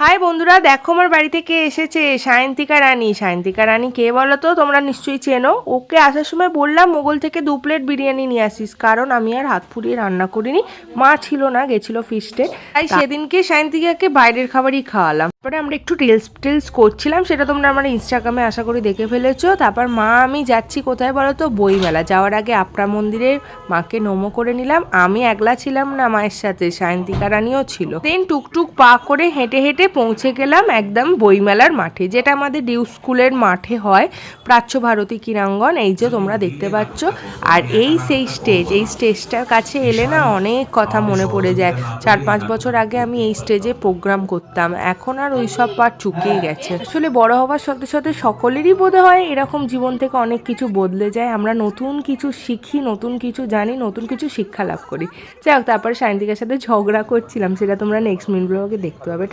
High বন্ধুরা, দেখো আমার বাড়িতে কে এসেছে। সায়ন্তিকা রানী। সায়ন্তিকা রানী কে বলো তো? তোমরা নিশ্চয়ই চেনো। ওকে আসার সময় বললাম মোগল থেকে 2 প্লেট বিরিয়ানি নিয়ে আসিস, কারণ আমি আর হাত ফুরিয়ে রান্না করিনি। মা ছিল না, গেছিল ফিস্টে, তাই সেদিনকে সায়ন্তিকাকে বাইরের খাবারই খাওয়ালাম। তারপরে আমরা একটু রিলস টিলস করছিলাম, সেটা তোমরা আমার ইনস্টাগ্রামে আশা করি দেখে ফেলেছো। তারপর মা আমি যাচ্ছি কোথায় বলো তো? বইমেলা। যাওয়ার আগে আপরা মন্দিরে মাকে নমো করে নিলাম। আমি একলা ছিলাম না, মায়ের সাথে সায়ন্তিকা রানীও ছিল। দেন টুকটুক পা করে হেঁটে হেঁটে পৌঁছে গেলাম একদম বইমেলার মাঠে, যেটা আমাদের ডিউ স্কুলের মাঠে হয়, প্রাচ্য ভারতী ক্রীড়াঙ্গন। এই যে তোমরা দেখতে পাচ্ছ। আর এই সেই স্টেজ, এই স্টেজটার কাছে এলে না অনেক কথা মনে পড়ে যায়। 4-5 বছর আগে আমি এই স্টেজে প্রোগ্রাম করতাম, এখন আর ওই সব পার চুকিয়ে গেছে। আসলে বড় হওয়ার সাথে সাথে সকলেরই বোধ হয় এরকম জীবন থেকে অনেক কিছু বদলে যায়। আমরা নতুন কিছু শিখি, নতুন কিছু জানি, নতুন কিছু শিক্ষা লাভ করি। যাই হোক, তারপরে সায়ন্তিকার সাথে ঝগড়া করছিলাম, সেটা তোমরা নেক্সট মিনিট ব্লগে দেখতে পাবে।